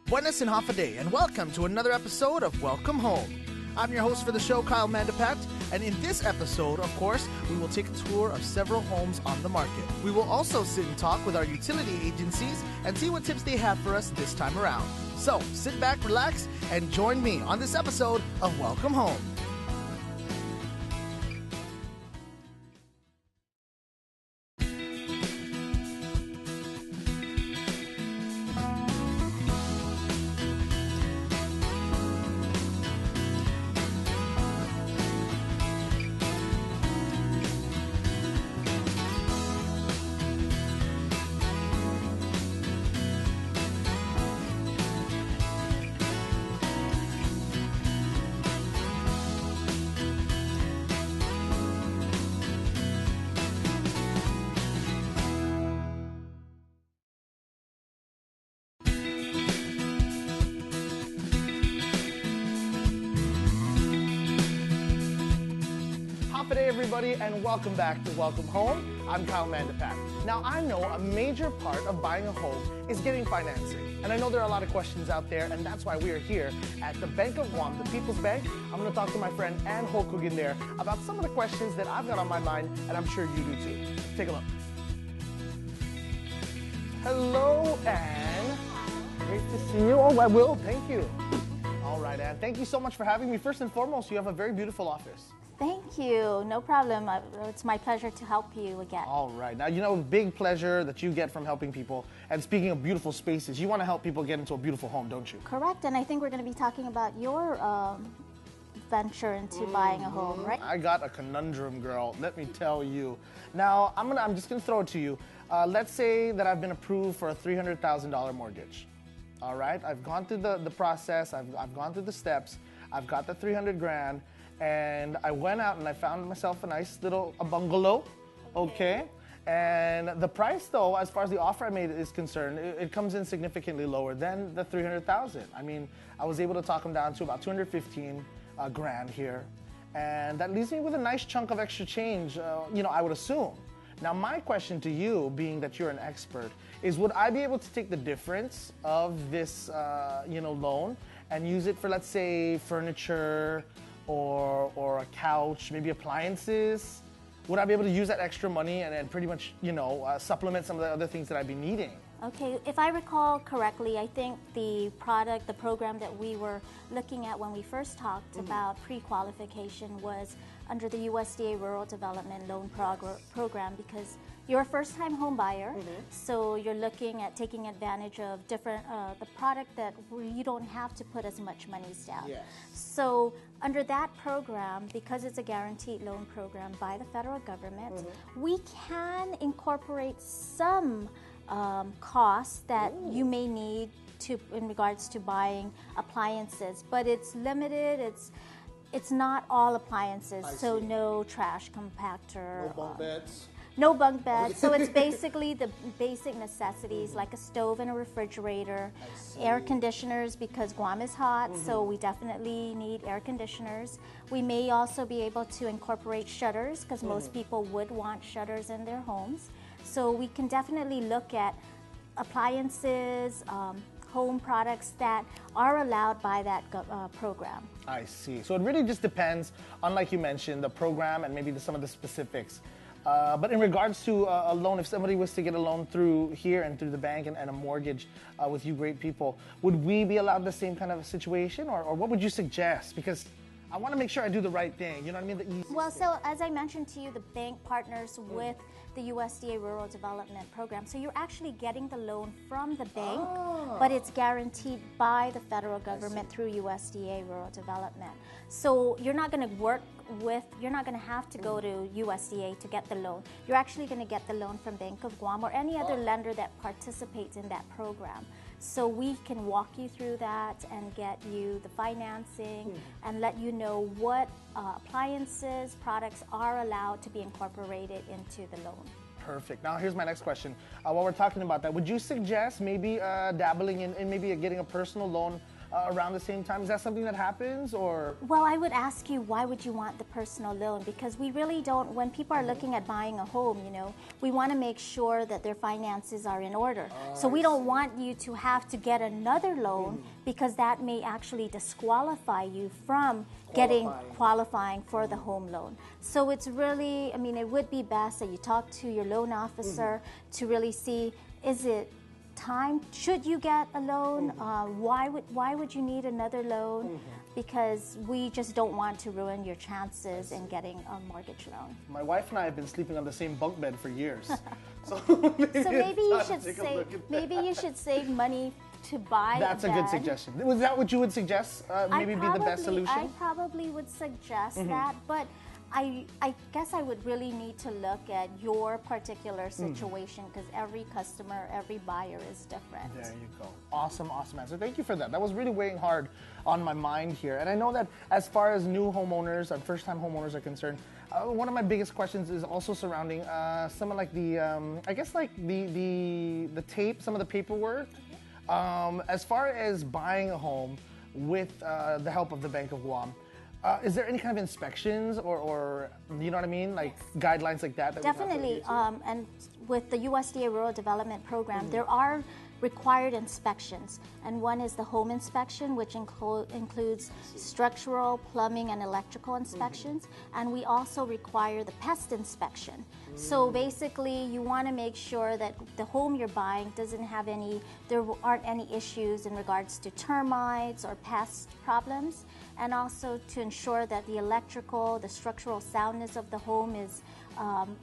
Buenas and half a day, and welcome to another episode of Welcome Home. I'm your host for the show, Kyle Mandapat, and in this episode, of course, we will take a tour of several homes on the market. We will also sit and talk with our utility agencies and see what tips they have for us this time around. So, sit back, relax, and join me on this episode of Welcome Home. Good day, everybody, and welcome back to Welcome Home. I'm Kyle Mandapat. Now, I know a major part of buying a home is getting financing. And I know there are a lot of questions out there, and that's why we are here at the Bank of Guam, the People's Bank. I'm going to talk to my friend Ann Holkugin there about some of the questions that I've got on my mind, and I'm sure you do too. Take a look. Hello, Ann. Great to see you. Oh, I will. Thank you. All right, Ann. Thank you so much for having me. First and foremost, you have a very beautiful office. Thank you. No problem. It's my pleasure to help you again. All right. Now, you know, big pleasure that you get from helping people. And speaking of beautiful spaces, you want to help people get into a beautiful home, don't you? Correct. And I think we're going to be talking about your venture into buying a home, right? I got a conundrum, girl. Let me tell you. Now, I'm just going to throw it to you. Let's say that I've been approved for a $300,000 mortgage. All right. I've gone through the process. I've gone through the steps. I've got the 300 grand. And I went out and I found myself a nice little bungalow, okay? And the price, though, as far as the offer I made is concerned, it comes in significantly lower than the 300,000. I mean, I was able to talk them down to about 215 grand here, and that leaves me with a nice chunk of extra change, I would assume. Now, my question to you, being that you're an expert, is would I be able to take the difference of this, loan and use it for, let's say, furniture, or a couch, maybe appliances? Would I be able to use that extra money and pretty much, supplement some of the other things that I'd be needing? Okay, if I recall correctly, I think the program that we were looking at when we first talked about pre-qualification was under the USDA Rural Development Loan Program, because you're a first-time home buyer, so you're looking at taking advantage of different the product that you don't have to put as much money down. Yes. So under that program, because it's a guaranteed loan program by the federal government, we can incorporate some costs that you may need in regards to buying appliances, but it's limited. It's not all appliances, so no trash compactor. No bunk beds. No bunk beds. So it's basically the basic necessities like a stove and a refrigerator, air conditioners, because Guam is hot, so we definitely need air conditioners. We may also be able to incorporate shutters, because most people would want shutters in their homes. So we can definitely look at appliances, home products that are allowed by that program. I see. So it really just depends on, like you mentioned, the program and maybe some of the specifics. But in regards to a loan, if somebody was to get a loan through here and through the bank and a mortgage with you great people, would we be allowed the same kind of situation, or what would you suggest? Because I want to make sure I do the right thing, you know what I mean? Well, so as I mentioned to you, the bank partners with the USDA Rural Development Program. So you're actually getting the loan from the bank, but it's guaranteed by the federal government through USDA Rural Development. So you're not going to have to go to USDA to get the loan. You're actually going to get the loan from Bank of Guam or any other lender that participates in that program. So we can walk you through that and get you the financing and let you know what appliances, products are allowed to be incorporated into the loan. Perfect. Now here's my next question. While we're talking about that, would you suggest maybe dabbling in maybe getting a personal loan around the same time? Is that something that happens, or? Well, I would ask you, why would you want the personal loan? Because we really don't, when people are looking at buying a home, you know, we want to make sure that their finances are in order. So we don't want you to have to get another loan because that may actually disqualify you from qualifying for the home loan. So it's really, I mean, it would be best that you talk to your loan officer to really see, is it time? Should you get a loan? Why would you need another loan? Because we just don't want to ruin your chances in getting a mortgage loan. My wife and I have been sleeping on the same bunk bed for years. So maybe you should save money to buy. That's a good suggestion. Was that what you would suggest? Maybe be the best solution? I probably would suggest that, but I guess I would really need to look at your particular situation because every customer, every buyer is different. There you go. Awesome, awesome answer. Thank you for that. That was really weighing hard on my mind here. And I know that as far as new homeowners and first-time homeowners are concerned, one of my biggest questions is also surrounding some of like the, I guess like the tape, some of the paperwork. As far as buying a home with the help of the Bank of Guam, is there any kind of inspections or you know what I mean, like guidelines like that? Definitely, and with the USDA Rural Development Program, there are required inspections, and one is the home inspection, which includes structural, plumbing, and electrical inspections, and we also require the pest inspection. So basically, you want to make sure that the home you're buying doesn't have there aren't any issues in regards to termites or pest problems, and also to ensure that the electrical, the structural soundness of the home is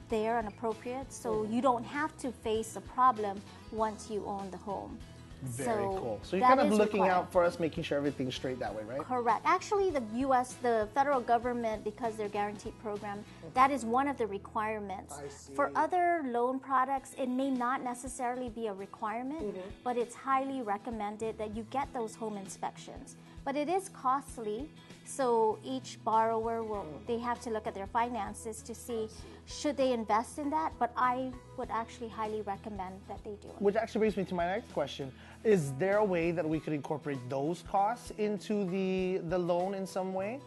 there and appropriate, so you don't have to face a problem once you own the home. Very cool. So you're kind of looking out for us, making sure everything's straight that way, right? Correct. Actually, the federal government, because their guaranteed program, that is one of the requirements. I see. For other loan products, it may not necessarily be a requirement, but it's highly recommended that you get those home inspections. But it is costly, so each borrower they have to look at their finances to see should they invest in that, but I would actually highly recommend that they do it. Which actually brings me to my next question. Is there a way that we could incorporate those costs into the loan in some way?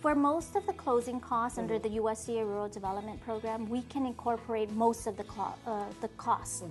For most of the closing costs under the USDA Rural Development Program, we can incorporate most of the costs.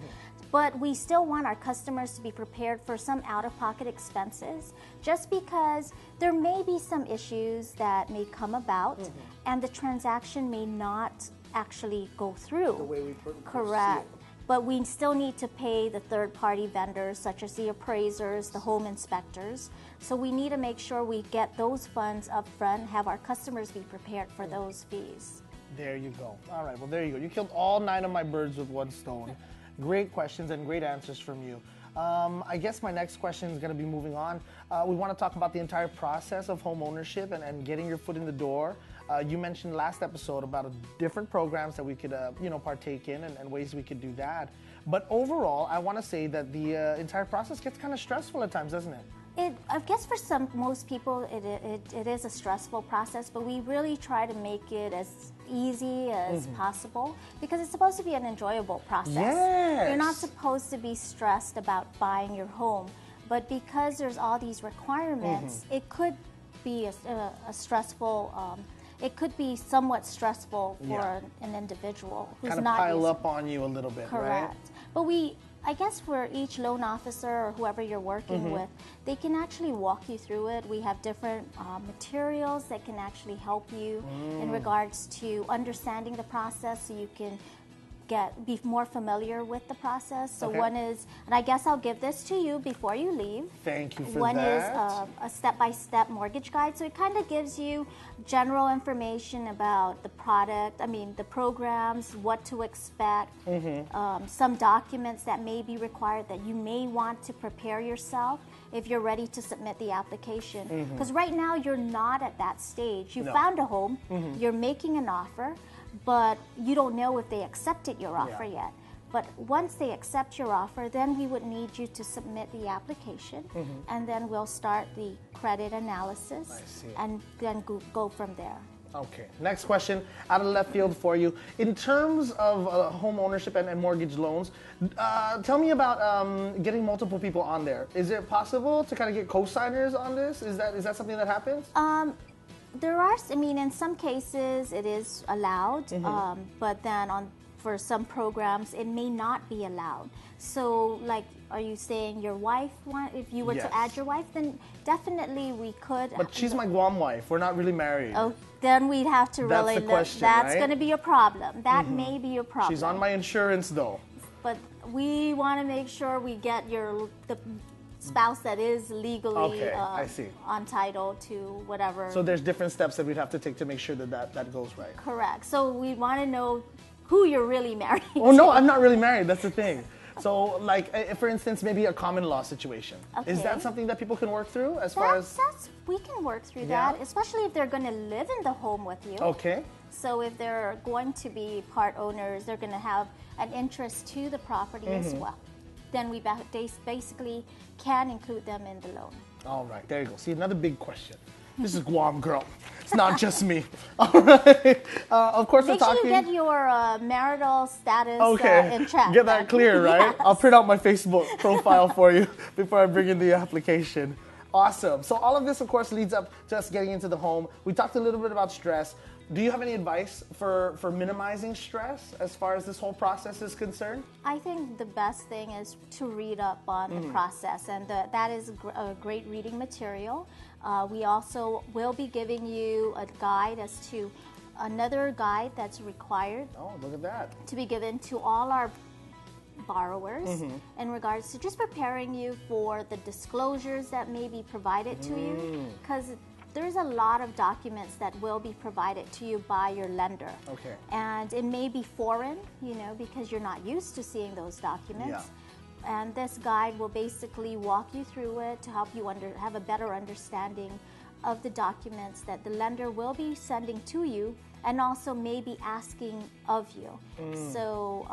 But we still want our customers to be prepared for some out-of-pocket expenses, just because there may be some issues that may come about, and the transaction may not actually go through. The way we Correct. But we still need to pay the third-party vendors, such as the appraisers, the home inspectors. So we need to make sure we get those funds up front, have our customers be prepared for those fees. There you go. All right, well, there you go. You killed all 9 of my birds with one stone. Great questions and great answers from you. I guess my next question is going to be moving on. We want to talk about the entire process of home ownership and getting your foot in the door. You mentioned last episode about different programs that we could partake in and ways we could do that. But overall, I want to say that the entire process gets kind of stressful at times, doesn't it? I guess for most people, it is a stressful process, but we really try to make it as easy as possible because it's supposed to be an enjoyable process. Yes. You're not supposed to be stressed about buying your home, but because there's all these requirements, it could be a stressful. It could be somewhat stressful for an individual who's kind of not pile up on you a little bit, correct. Right? But I guess for each loan officer or whoever you're working with, they can actually walk you through it. We have different materials that can actually help you in regards to understanding the process so you can be more familiar with the process. So one is, and I guess I'll give this to you before you leave. Thank you for One that. is a step-by-step mortgage guide. So it kind of gives you general information about the product, the programs, what to expect, some documents that may be required that you may want to prepare yourself if you're ready to submit the application. Because right now you're not at that stage. You found a home, you're making an offer, but you don't know if they accepted your offer yet. But once they accept your offer, then we would need you to submit the application, and then we'll start the credit analysis, and then go from there. Okay, next question out of left field for you. In terms of home ownership and mortgage loans, tell me about getting multiple people on there. Is it possible to kind of get co-signers on this? Is that something that happens? There are, I mean, in some cases it is allowed, but then for some programs it may not be allowed. So, like, are you saying your wife if you were to add your wife, then definitely we could. But she's my Guam wife. We're not really married. Oh, then we'd have to really That's the question, that's right? going to be a problem. That may be a problem. She's on my insurance though. But we want to make sure we get the spouse that is legally I see. on title to whatever. So there's different steps that we'd have to take to make sure that goes right. Correct. So we want to know who you're really married Oh to. no, I'm not really married. That's the thing. So, like, for instance, maybe a common law situation. Okay. Is that something that people can work through as far as? We can work through Yeah? that, especially if they're going to live in the home with you. Okay. So if they're going to be part owners, they're going to have an interest to the property as well. Then we basically can include them in the loan. All right, there you go. See, another big question. This is Guam, girl. It's not just me. All right. Of course, Make we're sure talking. you get your marital status in check. Get that clear, right? Yes. I'll print out my Facebook profile for you before I bring in the application. Awesome. So all of this, of course, leads up to us getting into the home. We talked a little bit about stress. Do you have any advice for minimizing stress as far as this whole process is concerned? I think the best thing is to read up on the process, and that is a great reading material. We also will be giving you a guide as to another guide that's required. Oh, look at that. To be given to all our borrowers in regards to just preparing you for the disclosures that may be provided to you, because there's a lot of documents that will be provided to you by your lender. Okay. And it may be foreign, because you're not used to seeing those documents. Yeah. And this guide will basically walk you through it to help you have a better understanding of the documents that the lender will be sending to you and also maybe asking of you. So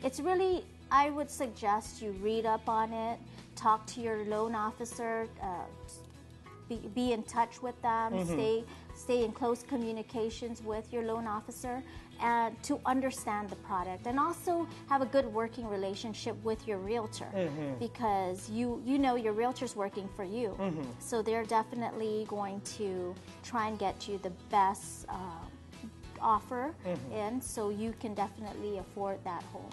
it's really, I would suggest you read up on it, talk to your loan officer, be in touch with them, stay in close communications with your loan officer, and to understand the product, and also have a good working relationship with your realtor, because you know your realtor's working for you, so they're definitely going to try and get you the best offer in, so you can definitely afford that home.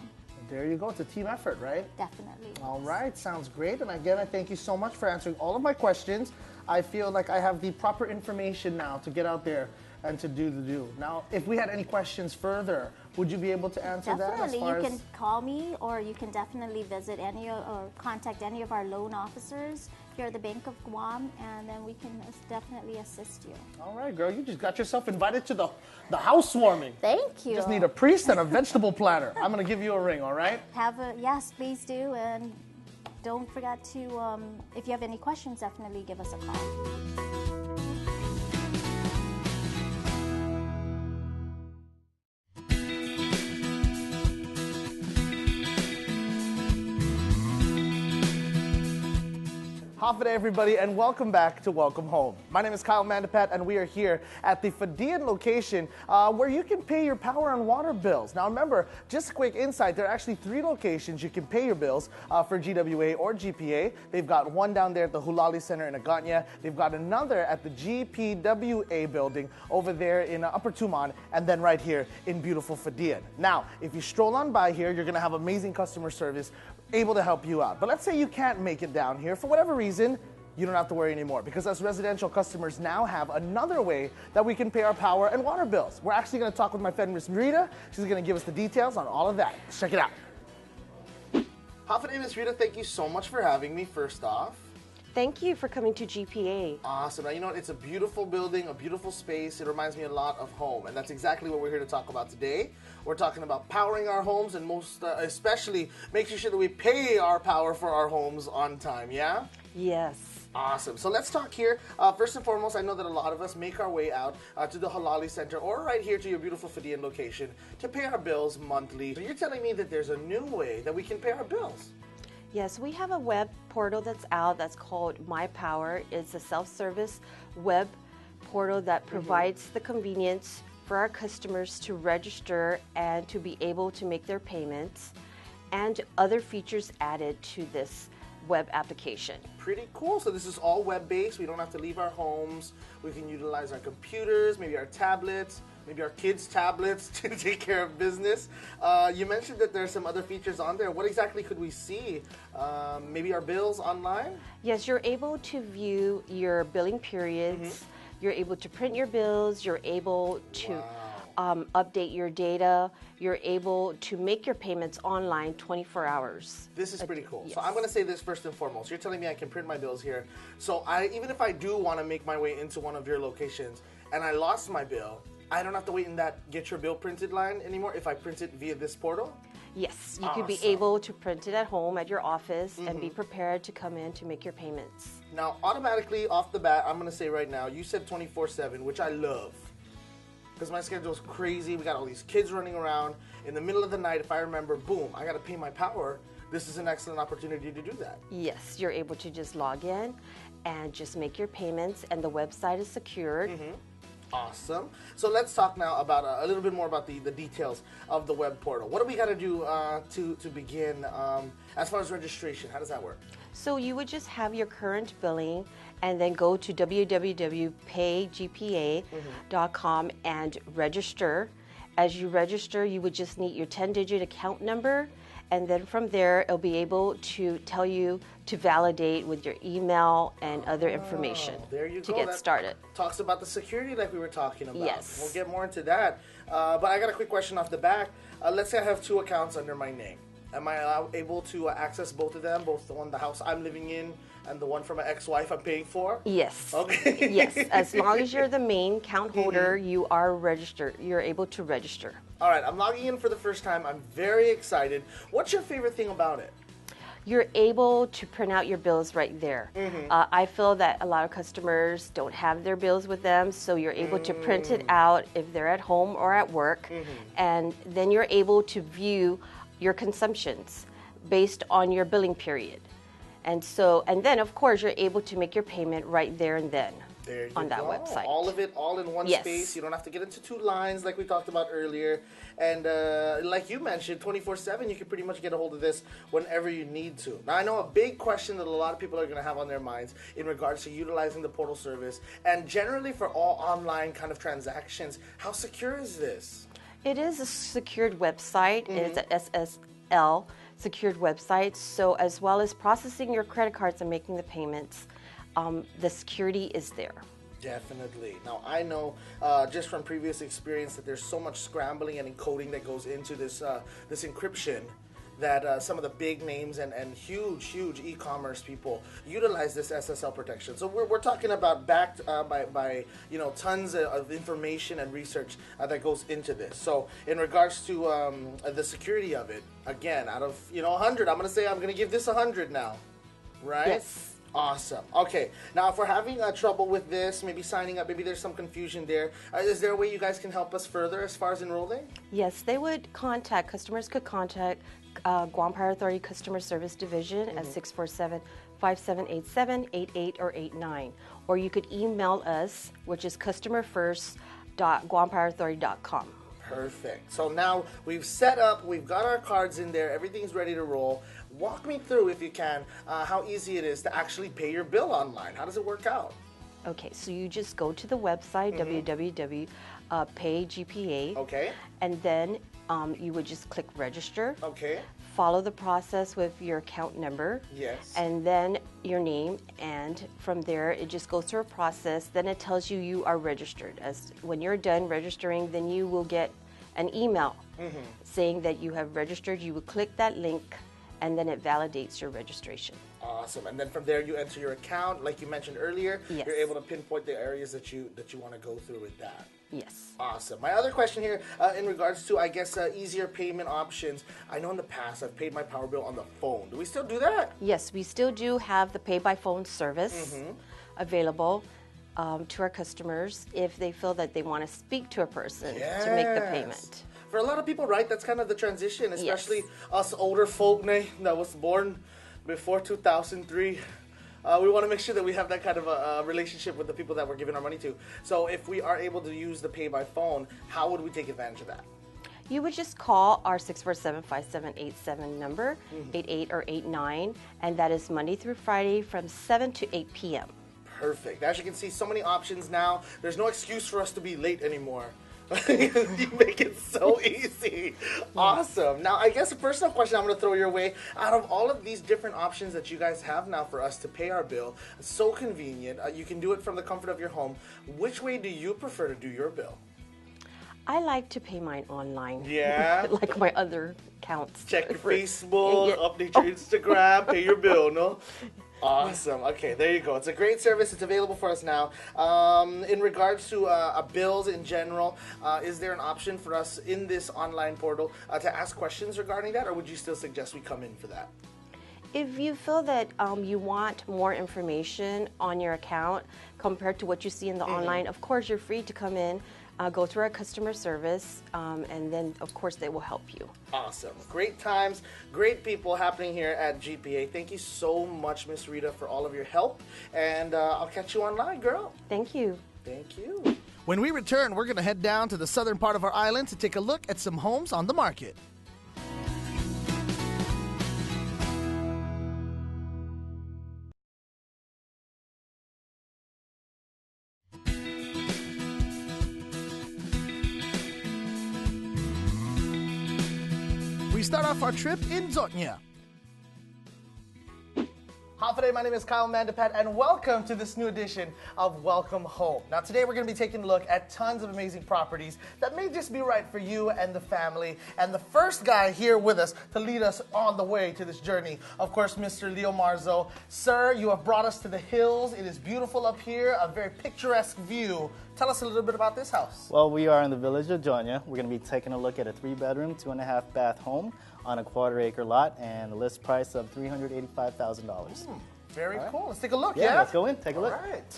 There you go. It's a team effort, right? Definitely. All right. Sounds great. And again, I thank you so much for answering all of my questions. I feel like I have the proper information now to get out there and to do the do. Now, if we had any questions further, would you be able to answer that? Definitely. You can call me, or you can definitely visit or contact any of our loan officers here at the Bank of Guam, and then we can definitely assist you. All right, girl. You just got yourself invited to the housewarming. Thank you. You just need a priest and a vegetable platter. I'm going to give you a ring, all right? Yes, please do. And don't forget to, if you have any questions, definitely give us a call. Hafid, everybody, and welcome back to Welcome Home. My name is Kyle Mandapat, and we are here at the Fadian location where you can pay your power and water bills. Now remember, just a quick insight, there are actually 3 locations you can pay your bills for GWA or GPA. They've got one down there at the Hulali Center in Aganya. They've got another at the GPWA building over there in Upper Tumon, and then right here in beautiful Fadian. Now, if you stroll on by here, you're going to have amazing customer service able to help you out. But let's say you can't make it down here for whatever reason. You don't have to worry anymore, because us residential customers now have another way that we can pay our power and water bills. We're actually going to talk with my friend Miss Rita. She's going to give us the details on all of that. Let's check it out. Hafid, Miss Rita, thank you so much for having me, first off. Thank you for coming to GPA. Awesome. Now, you know what? It's a beautiful building, a beautiful space. It reminds me a lot of home, and that's exactly what we're here to talk about today. We're talking about powering our homes, and most especially making sure that we pay our power for our homes on time, yeah? Yes. Awesome. So let's talk here. First and foremost, I know that a lot of us make our way out to the Hulali Center or right here to your beautiful Fadian location to pay our bills monthly. So you're telling me that there's a new way that we can pay our bills? Yes, we have a web portal that's out that's called My Power. It's a self-service web portal that provides the convenience for our customers to register and to be able to make their payments, and other features added to this web application. Pretty cool. So this is all web-based. We don't have to leave our homes. We can utilize our computers, maybe our tablets, maybe our kids' tablets to take care of business. You mentioned that there are some other features on there. What exactly could we see? Maybe our bills online? Yes, you're able to view your billing periods. You're able to print your bills. You're able to update your data. You're able to make your payments online 24 hours. This is pretty cool. Yes. So I'm going to say this first and foremost. You're telling me I can print my bills here. So even if I do want to make my way into one of your locations and I lost my bill, I don't have to wait in that get your bill printed line anymore if I print it via this portal? Yes, you could be able to print it at home at your office and be prepared to come in to make your payments. Now, automatically off the bat, I'm going to say right now, you said 24/7, which I love. Because my schedule is crazy. We got all these kids running around. In the middle of the night, if I remember, boom, I got to pay my power. This is an excellent opportunity to do that. Yes, you're able to just log in and just make your payments, and the website is secured. Awesome. So let's talk now about a little bit more about the details of the web portal. What do we got to do to begin as far as registration? How does that work? So you would just have your current billing and then go to www.paygpa.com and register. As you register, you would just need your 10-digit account number, and then from there, it'll be able to tell you to validate with your email and other information There you to go. get That started. Talks about the security like we were talking about. Yes. We'll get more into that. But I got a quick question off the back. Let's say I have two accounts under my name. Am I able to access both of them, both the one the house I'm living in and the one for my ex-wife I'm paying for? Yes. Okay. Yes. As long as you're the main account holder, you are registered. You're able to register. All right, I'm logging in for the first time. I'm very excited. What's your favorite thing about it? You're able to print out your bills right there. I feel that a lot of customers don't have their bills with them, so you're able to print it out if they're at home or at work, and then you're able to view your consumptions based on your billing period. And then of course you're able to make your payment right there and then There you on that go. website. All of it, all in one Yes. space. You don't have to get into two lines like we talked about earlier. And like you mentioned, 24/7, you can pretty much get a hold of this whenever you need to. Now, I know a big question that a lot of people are going to have on their minds in regards to utilizing the portal service, and generally for all online kind of transactions, how secure is this? It is a secured website. It's a SSL secured website. So as well as processing your credit cards and making the payments, the security is there. Definitely. Now, I know just from previous experience that there's so much scrambling and encoding that goes into this this encryption that some of the big names and huge e-commerce people utilize this SSL protection. So we're talking about backed by tons of information and research that goes into this. So in regards to the security of it, again, out of 100, I'm going to give this 100 now, right? Yes. Awesome. Okay. Now, if we're having trouble with this, maybe signing up, maybe there's some confusion there, is there a way you guys can help us further as far as enrolling? Yes, customers could contact Guam Power Authority Customer Service Division at 647-5787, 88 or 89. Or you could email us, which is customerfirst.guampowerauthority.com. Perfect. So now we've set up, we've got our cards in there, everything's ready to roll. Walk me through, if you can, how easy it is to actually pay your bill online. How does it work out? Okay, so you just go to the website, www.paygpa, Okay. and then you would just click register. Okay. Follow the process with your account number. Yes. And then your name, and from there it just goes through a process. Then it tells you you are registered. When you're done registering, then you will get an email saying that you have registered. You would click that link, and then it validates your registration. Awesome. And then from there you enter your account, like you mentioned earlier. Yes. You're able to pinpoint the areas that you want to go through with that. Yes. Awesome. My other question here, in regards to, I guess, easier payment options. I know in the past I've paid my power bill on the phone. Do we still do that? Yes, we still do have the pay by phone service available to our customers if they feel that they want to speak to a person to make the payment. For a lot of people, right, that's kind of the transition, especially us older folk that was born before 2003. We want to make sure that we have that kind of a relationship with the people that we're giving our money to. So if we are able to use the pay by phone, how would we take advantage of that? You would just call our 647-5787 number, 88 or 89, and that is Monday through Friday from 7 to 8 p.m. Perfect. As you can see, so many options now. There's no excuse for us to be late anymore. You make it so easy. Awesome. Now, I guess a personal question I'm going to throw your way. Out of all of these different options that you guys have now for us to pay our bill, it's so convenient. You can do it from the comfort of your home. Which way do you prefer to do your bill? I like to pay mine online. Yeah? Like my other accounts. Check your Facebook, update your Instagram, pay your bill, no? Awesome. Okay, there you go. It's a great service. It's available for us now. In regards to bills in general, is there an option for us in this online portal to ask questions regarding that, or would you still suggest we come in for that? If you feel that you want more information on your account compared to what you see in the online, of course, you're free to come in. Go through our customer service, and then, of course, they will help you. Awesome. Great times, great people happening here at GPA. Thank you so much, Miss Rita, for all of your help, and I'll catch you online, girl. Thank you. Thank you. When we return, we're going to head down to the southern part of our island to take a look at some homes on the market. We start off our trip in Zotnia. Hi, my name is Kyle Mandapat, and welcome to this new edition of Welcome Home. Now, today we're going to be taking a look at tons of amazing properties that may just be right for you and the family. And the first guy here with us to lead us on the way to this journey, of course, Mr. Leo Marzo. Sir, you have brought us to the hills. It is beautiful up here, a very picturesque view. Tell us a little bit about this house. Well, we are in the village of Jonia. We're going to be taking a look at a 3-bedroom, 2.5-bath home on a 1/4-acre lot, and a list price of $385,000. Very cool. Let's take a look, Yeah, let's go in. Take a look. All right.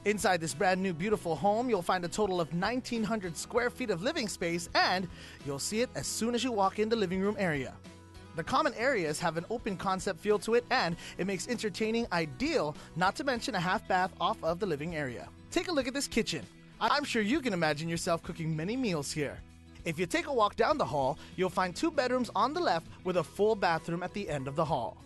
Inside this brand new beautiful home, you'll find a total of 1,900 square feet of living space, and you'll see it as soon as you walk in the living room area. The common areas have an open concept feel to it, and it makes entertaining ideal, not to mention a half bath off of the living area. Take a look at this kitchen. I'm sure you can imagine yourself cooking many meals here. If you take a walk down the hall, you'll find 2 bedrooms on the left with a full bathroom at the end of the hall.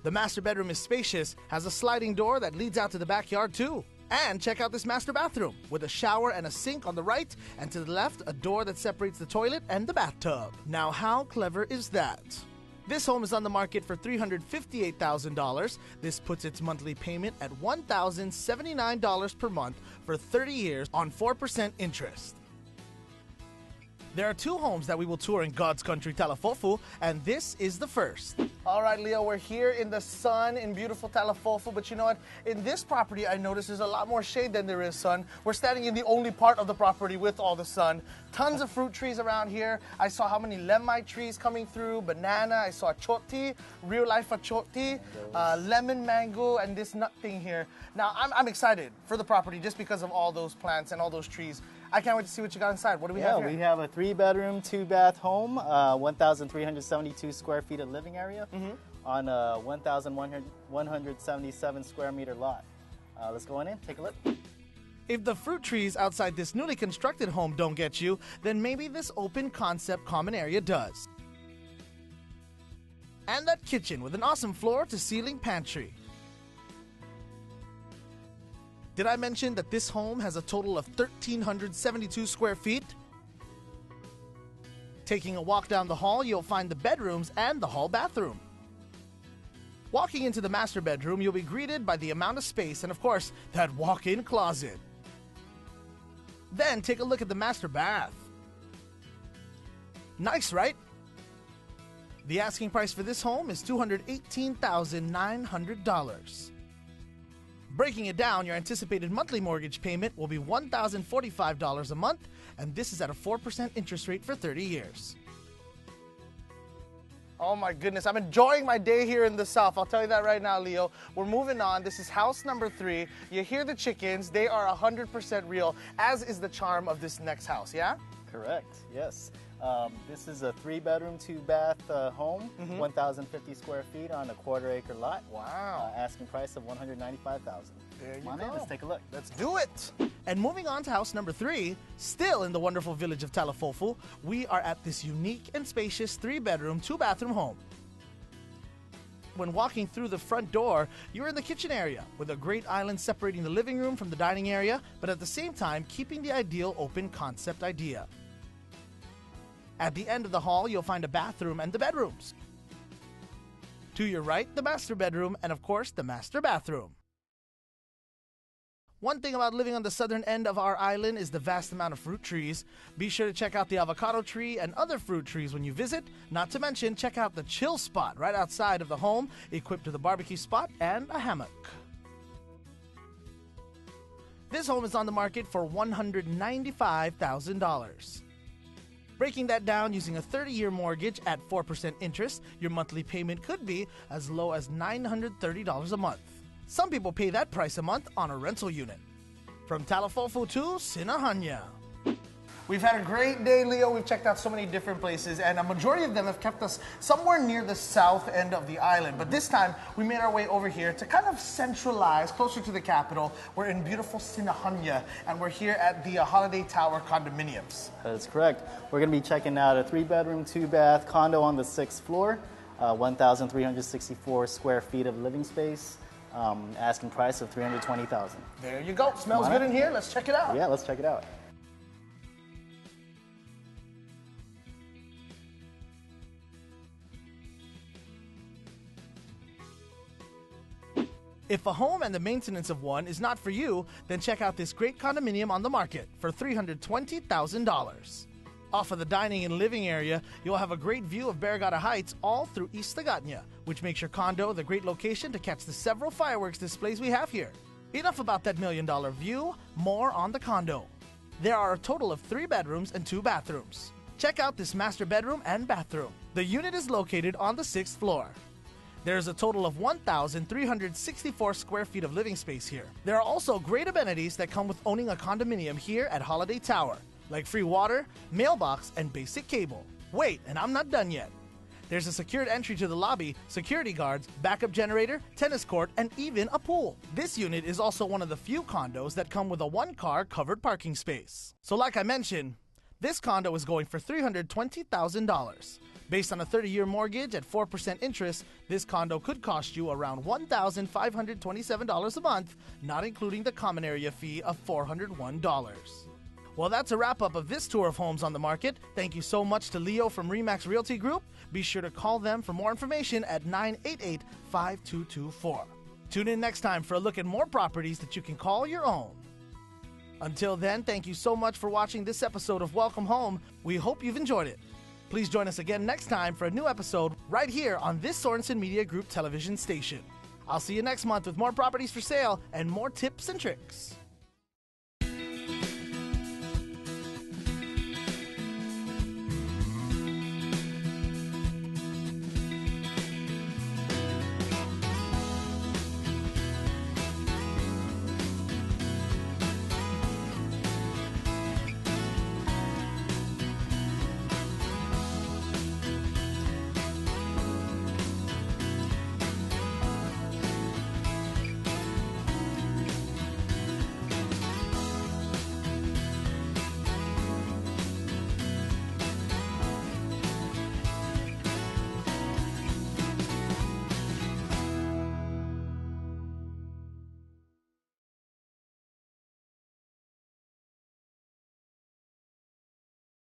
The master bedroom is spacious, has a sliding door that leads out to the backyard too. And check out this master bathroom with a shower and a sink on the right, and to the left, a door that separates the toilet and the bathtub. Now, how clever is that? This home is on the market for $358,000. This puts its monthly payment at $1,079 per month for 30 years on 4% interest. There are 2 homes that we will tour in God's country, Talafofu, and this is the first. All right, Leo, we're here in the sun in beautiful Talafofu, but you know what? In this property, I noticed there's a lot more shade than there is sun. We're standing in the only part of the property with all the sun. Tons of fruit trees around here. I saw how many lemai trees coming through, banana, I saw choti, real life choti, lemon mango, and this nut thing here. Now, I'm excited for the property just because of all those plants and all those trees. I can't wait to see what you got inside. What do we have here? We have a 3-bedroom, 2-bath home, 1,372 square feet of living area on a 1,177 square meter lot. Let's go on in, take a look. If the fruit trees outside this newly constructed home don't get you, then maybe this open concept common area does. And that kitchen with an awesome floor to ceiling pantry. Did I mention that this home has a total of 1,372 square feet? Taking a walk down the hall, you'll find the bedrooms and the hall bathroom. Walking into the master bedroom, you'll be greeted by the amount of space and, of course, that walk-in closet. Then take a look at the master bath. Nice, right? The asking price for this home is $218,900. Breaking it down, your anticipated monthly mortgage payment will be $1,045 a month, and this is at a 4% interest rate for 30 years. Oh my goodness, I'm enjoying my day here in the South. I'll tell you that right now, Leo. We're moving on. This is house number 3. You hear the chickens. They are 100% real, as is the charm of this next house, yeah? Correct, yes. This is a 3-bedroom, 2-bath home, 1,050 square feet on a quarter-acre lot. Wow. Asking price of $195,000. There you Come on in, go. let's take a look. Let's do it. And moving on to house number 3, still in the wonderful village of Talafofu, we are at this unique and spacious 3-bedroom, 2-bathroom home. When walking through the front door, you're in the kitchen area with a great island separating the living room from the dining area, but at the same time keeping the ideal open concept idea. At the end of the hall, you'll find a bathroom and the bedrooms. To your right, the master bedroom, and of course, the master bathroom. One thing about living on the southern end of our island is the vast amount of fruit trees. Be sure to check out the avocado tree and other fruit trees when you visit. Not to mention, check out the chill spot right outside of the home, equipped with a barbecue spot and a hammock. This home is on the market for $195,000. Breaking that down using a 30-year mortgage at 4% interest, your monthly payment could be as low as $930 a month. Some people pay that price a month on a rental unit. From Talafofu to Sinahanya. We've had a great day, Leo. We've checked out so many different places, and a majority of them have kept us somewhere near the south end of the island. But this time, we made our way over here to kind of centralize, closer to the capital. We're in beautiful Sinahanya, and we're here at the Holiday Tower condominiums. That's correct. We're going to be checking out a 3-bedroom, 2-bath condo on the 6th floor, 1,364 square feet of living space. Asking price of $320,000. There you go. Smells good in here. Let's check it out. Yeah, let's check it out. If a home and the maintenance of one is not for you, then check out this great condominium on the market for $320,000. Off of the dining and living area, you'll have a great view of Barrigada Heights all through East Tagatnya, which makes your condo the great location to catch the several fireworks displays we have here. Enough about that $1 million view, more on the condo. There are a total of 3 bedrooms and 2 bathrooms. Check out this master bedroom and bathroom. The unit is located on the 6th floor. There's a total of 1,364 square feet of living space here. There are also great amenities that come with owning a condominium here at Holiday Tower, like free water, mailbox, and basic cable. Wait, and I'm not done yet. There's a secured entry to the lobby, security guards, backup generator, tennis court, and even a pool. This unit is also one of the few condos that come with a 1-car covered parking space. So like I mentioned, this condo is going for $320,000. Based on a 30-year mortgage at 4% interest, this condo could cost you around $1,527 a month, not including the common area fee of $401. Well, that's a wrap-up of this tour of homes on the market. Thank you so much to Leo from Remax Realty Group. Be sure to call them for more information at 988-5224. Tune in next time for a look at more properties that you can call your own. Until then, thank you so much for watching this episode of Welcome Home. We hope you've enjoyed it. Please join us again next time for a new episode right here on this Sorensen Media Group television station. I'll see you next month with more properties for sale and more tips and tricks.